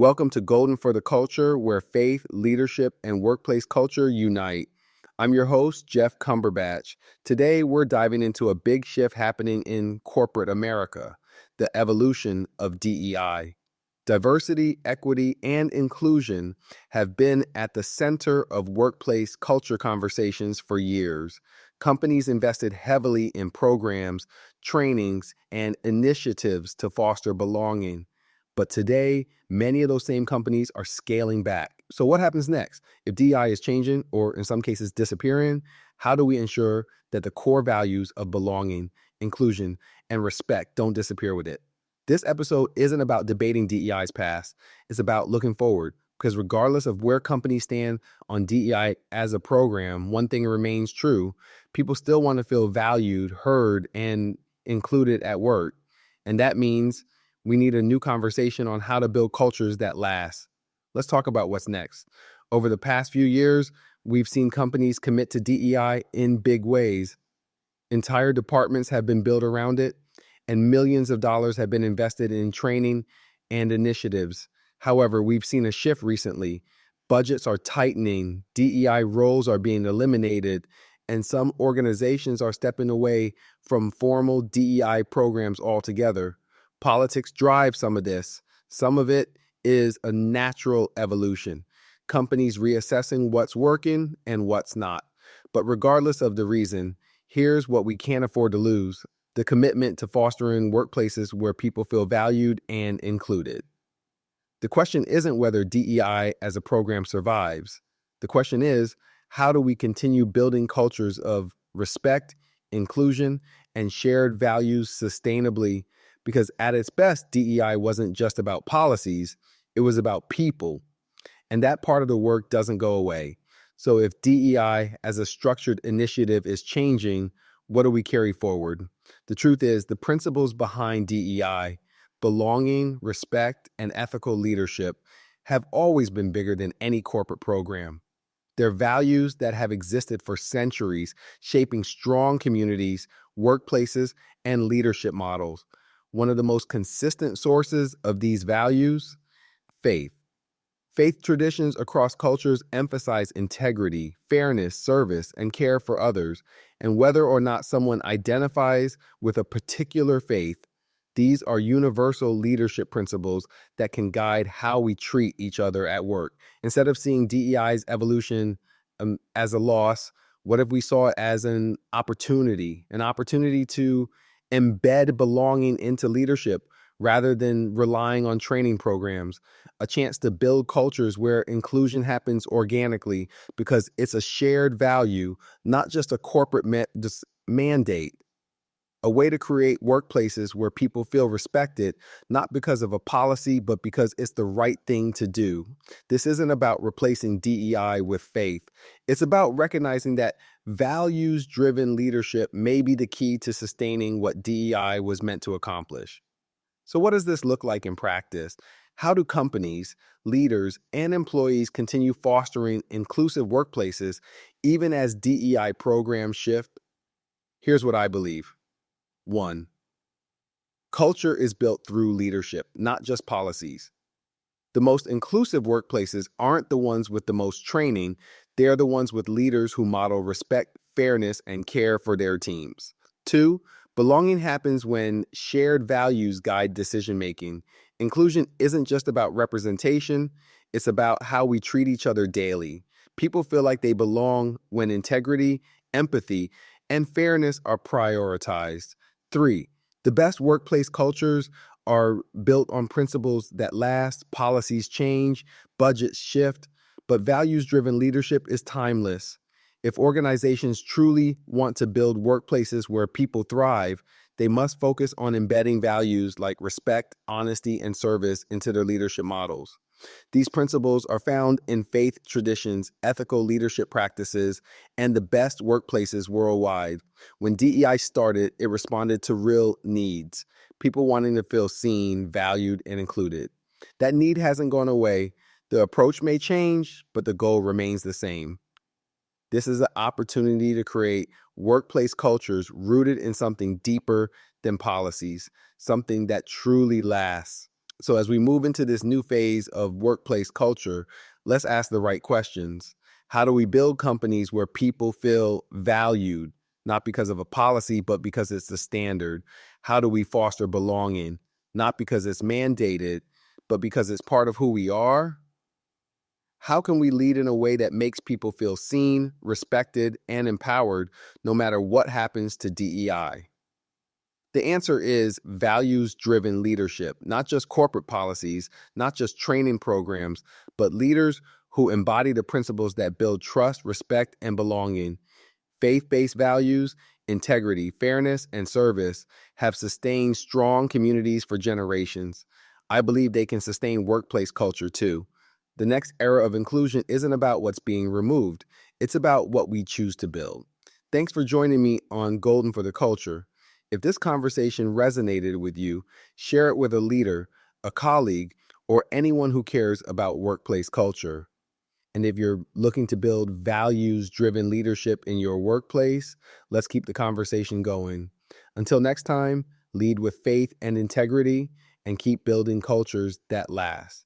Welcome to Golden for the Culture, where faith, leadership, and workplace culture unite. I'm your host, Jeff Cumberbatch. Today, we're diving into a big shift happening in corporate America, the evolution of DEI. Diversity, equity, and inclusion have been at the center of workplace culture conversations for years. Companies invested heavily in programs, trainings, and initiatives to foster belonging. But today, many of those same companies are scaling back. So, what happens next? If DEI is changing, or in some cases disappearing, how do we ensure that the core values of belonging, inclusion, and respect don't disappear with it? This episode isn't about debating DEI's past, it's about looking forward. Because regardless of where companies stand on DEI as a program, one thing remains true: people still want to feel valued, heard, and included at work. And that means we need a new conversation on how to build cultures that last. Let's talk about what's next. Over the past few years, we've seen companies commit to DEI in big ways. Entire departments have been built around it, and millions of dollars have been invested in training and initiatives. However, we've seen a shift recently. Budgets are tightening, DEI roles are being eliminated, and some organizations are stepping away from formal DEI programs altogether. Politics drives some of this. Some of it is a natural evolution. Companies reassessing what's working and what's not. But regardless of the reason, here's what we can't afford to lose: the commitment to fostering workplaces where people feel valued and included. The question isn't whether DEI as a program survives. The question is, how do we continue building cultures of respect, inclusion, and shared values sustainably? Because at its best, DEI wasn't just about policies, it was about people. And that part of the work doesn't go away. So if DEI as a structured initiative is changing, what do we carry forward? The truth is, the principles behind DEI, belonging, respect, and ethical leadership, have always been bigger than any corporate program. They're values that have existed for centuries, shaping strong communities, workplaces, and leadership models. One of the most consistent sources of these values: faith. Faith traditions across cultures emphasize integrity, fairness, service, and care for others. And whether or not someone identifies with a particular faith, these are universal leadership principles that can guide how we treat each other at work. Instead of seeing DEI's evolution as a loss, what if we saw it as an opportunity to embed belonging into leadership rather than relying on training programs, a chance to build cultures where inclusion happens organically because it's a shared value, not just a corporate mandate, a way to create workplaces where people feel respected, not because of a policy, but because it's the right thing to do. This isn't about replacing DEI with faith. It's about recognizing that values-driven leadership may be the key to sustaining what DEI was meant to accomplish. So what does this look like in practice? How do companies, leaders, and employees continue fostering inclusive workplaces even as DEI programs shift? Here's what I believe. 1. Culture is built through leadership, not just policies. The most inclusive workplaces aren't the ones with the most training, they're the ones with leaders who model respect, fairness, and care for their teams. 2. Belonging happens when shared values guide decision making. Inclusion isn't just about representation, it's about how we treat each other daily. People feel like they belong when integrity, empathy, and fairness are prioritized. 3. The best workplace cultures are built on principles that last. Policies change, budgets shift, but values-driven leadership is timeless. If organizations truly want to build workplaces where people thrive, they must focus on embedding values like respect, honesty, and service into their leadership models. These principles are found in faith traditions, ethical leadership practices, and the best workplaces worldwide. When DEI started, it responded to real needs: people wanting to feel seen, valued, and included. That need hasn't gone away. The approach may change, but the goal remains the same. This is an opportunity to create workplace cultures rooted in something deeper than policies, something that truly lasts. So, as we move into this new phase of workplace culture, let's ask the right questions. How do we build companies where people feel valued, not because of a policy, but because it's the standard? How do we foster belonging, not because it's mandated, but because it's part of who we are? How can we lead in a way that makes people feel seen, respected, and empowered no matter what happens to DEI? The answer is values driven leadership, not just corporate policies, not just training programs, but leaders who embody the principles that build trust, respect, and belonging. Faith based values, integrity, fairness, and service have sustained strong communities for generations. I believe they can sustain workplace culture too. The next era of inclusion isn't about what's being removed, it's about what we choose to build. Thanks for joining me on Golden for the Culture. If this conversation resonated with you, share it with a leader, a colleague, or anyone who cares about workplace culture. And if you're looking to build values driven leadership in your workplace, let's keep the conversation going. Until next time, lead with faith and integrity and keep building cultures that last.